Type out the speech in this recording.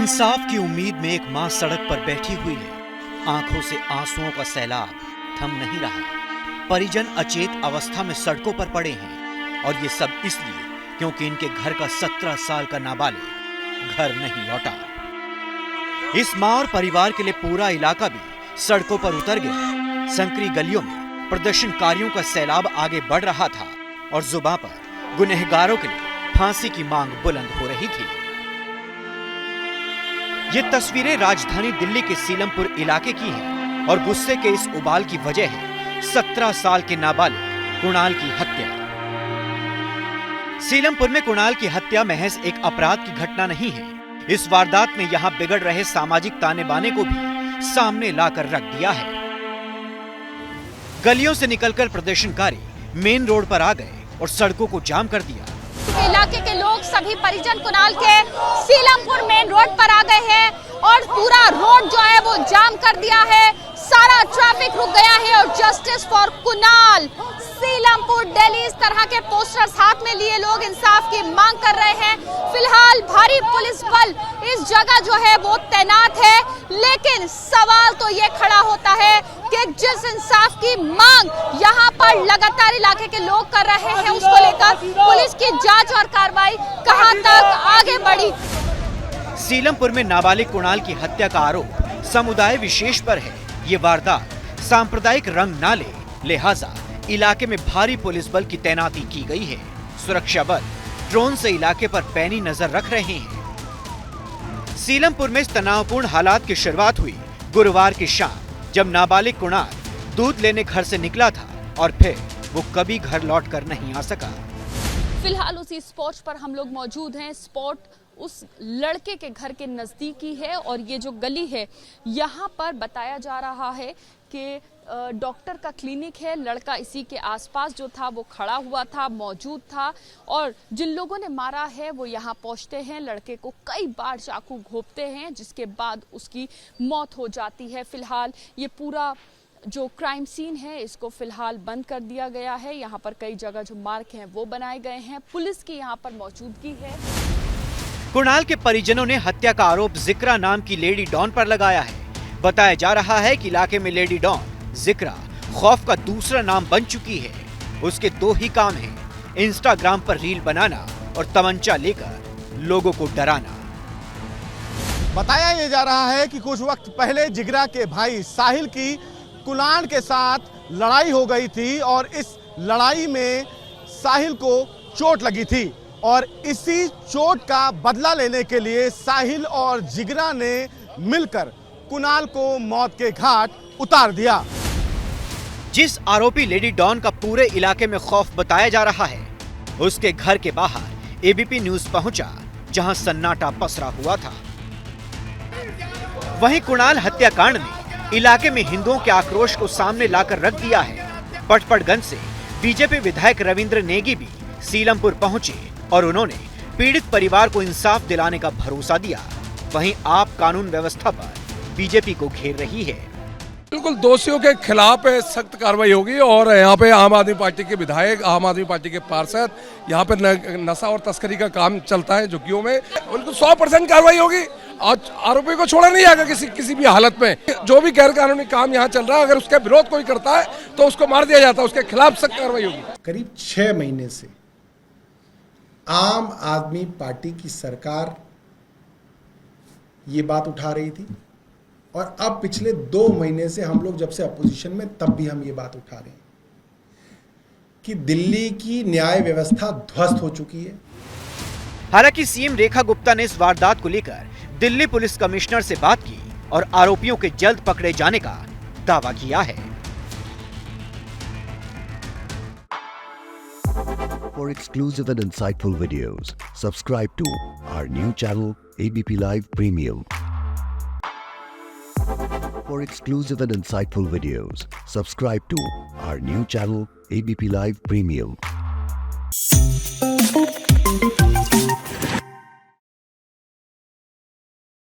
इंसाफ की उम्मीद में एक मां सड़क पर बैठी हुई है। आंखों से आंसुओं का सैलाब थम नहीं रहा। परिजन अचेत अवस्था में सड़कों पर पड़े हैं और ये सब इसलिए क्योंकि इनके घर का 17 साल का नाबालिग घर नहीं लौटा। इस मां और परिवार के लिए पूरा इलाका भी सड़कों पर उतर गया। संकरी गलियों में प्रदर्शनकारियों का सैलाब आगे बढ़ रहा था और जुबां पर गुनहगारों के लिए फांसी की मांग बुलंद हो रही थी। ये तस्वीरें राजधानी दिल्ली के सीलमपुर इलाके की हैं और गुस्से के इस उबाल की वजह है 17 साल के नाबालिग कुणाल की हत्या। सीलमपुर में कुणाल की हत्या महज एक अपराध की घटना नहीं है। इस वारदात में यहाँ बिगड़ रहे सामाजिक ताने बाने को भी सामने लाकर रख दिया है। गलियों से निकलकर प्रदर्शनकारी मेन रोड पर आ गए और सड़कों को जाम कर दिया। इलाके के लोग सभी परिजन कुणाल के सीलमपुर मेन रोड पर आ गए हैं और पूरा रोड जो है वो जाम कर दिया है। सारा ट्रैफिक रुक गया है और जस्टिस फॉर कुणाल, सीलमपुर दिल्ली, इस तरह के पोस्टर्स हाथ में लिए लोग इंसाफ की मांग कर रहे हैं। फिलहाल भारी पुलिस बल इस जगह जो है वो तैनात है, लेकिन सवाल तो ये खड़ा होता है कि जिस इंसाफ की मांग यहाँ पर लगातार इलाके के लोग कर रहे हैं, उसको लेकर पुलिस की जांच और कार्रवाई कहां तक आगे बढ़ी। सीलमपुर में नाबालिग कुणाल की हत्या का आरोप समुदाय विशेष पर है। ये वारदात सांप्रदायिक रंग न ले, लिहाजा इलाके में भारी पुलिस बल की तैनाती की गई है। सुरक्षा बल ड्रोन से इलाके पर पैनी नजर रख रहे हैं। सीलमपुर में इस तनावपूर्ण हालात की शुरुआत हुई गुरुवार की शाम, जब नाबालिग कुणाल दूध लेने घर से निकला था और फिर वो कभी घर लौट कर नहीं आ सका। फिलहाल उसी स्पॉट पर हम लोग मौजूद हैं। स्पॉट उस लड़के के घर के नजदीकी है और ये जो गली है यहाँ पर बताया जा रहा है कि डॉक्टर का क्लिनिक है। लड़का इसी के आसपास जो था वो खड़ा हुआ था, मौजूद था और जिन लोगों ने मारा है वो यहाँ पहुँचते हैं, लड़के को कई बार चाकू घोंपते हैं, जिसके बाद उसकी मौत हो जाती है। फिलहाल ये पूरा जो क्राइम सीन है इसको फिलहाल बंद कर दिया गया है। यहाँ पर कई जगह जो मार्क हैं वो बनाए गए हैं। पुलिस की यहाँ पर मौजूदगी है। कुणाल के परिजनों ने हत्या का आरोप जिक्रा नाम की लेडी डॉन पर लगाया है। बताया जा रहा है कि इलाके में लेडी डॉन जिक्रा खौफ का दूसरा नाम बन चुकी है। उसके दो ही काम हैं, इंस्टाग्राम पर रील बनाना और तमंचा लेकर लोगों को डराना। बताया ये जा रहा है कि कुछ वक्त पहले जिगरा के भाई साहिल की कुणाल के साथ लड़ाई हो गई थी और इस लड़ाई में साहिल को चोट लगी थी और इसी चोट का बदला लेने के लिए साहिल और जिगरा ने मिलकर कुणाल को मौत के घाट उतार दिया। जिस आरोपी लेडी डॉन का पूरे इलाके में खौफ बताया जा रहा है, उसके घर के बाहर एबीपी न्यूज पहुंचा, जहां सन्नाटा पसरा हुआ था। वहीं कुणाल हत्याकांड ने इलाके में हिंदुओं के आक्रोश को सामने लाकर रख दिया है। पटपड़गंज से बीजेपी विधायक रविंद्र नेगी भी सीलमपुर पहुंचे और उन्होंने पीड़ित परिवार को इंसाफ दिलाने का भरोसा दिया। वहीं आप कानून व्यवस्था पर बीजेपी को घेर रही है। बिल्कुल दोषियों के खिलाफ सख्त कार्रवाई होगी और यहाँ पे आम आदमी पार्टी के विधायक, आम आदमी पार्टी के पार्षद, यहाँ पे नशा और तस्करी का काम चलता है झुग्गियों में, बिल्कुल 100% कार्रवाई होगी। आज आरोपी को छोड़ा नहीं जाएगा किसी भी हालत में। जो भी गैर कानूनी काम यहाँ चल रहा है, अगर उसका विरोध कोई करता है तो उसको मार दिया जाता है, उसके खिलाफ सख्त कार्रवाई होगी। करीब 6 महीने से आम आदमी पार्टी की सरकार ये बात उठा रही थी और अब पिछले 2 महीने से हम लोग जब से अपोजिशन में, तब भी हम ये बात उठा रहे हैं कि दिल्ली की न्याय व्यवस्था ध्वस्त हो चुकी है। हालांकि सीएम रेखा गुप्ता ने इस वारदात को लेकर दिल्ली पुलिस कमिश्नर से बात की और आरोपियों के जल्द पकड़े जाने का दावा किया है। For exclusive and insightful videos, subscribe to our new channel ABP Live Premium. For exclusive and insightful videos, subscribe to our new channel ABP Live Premium.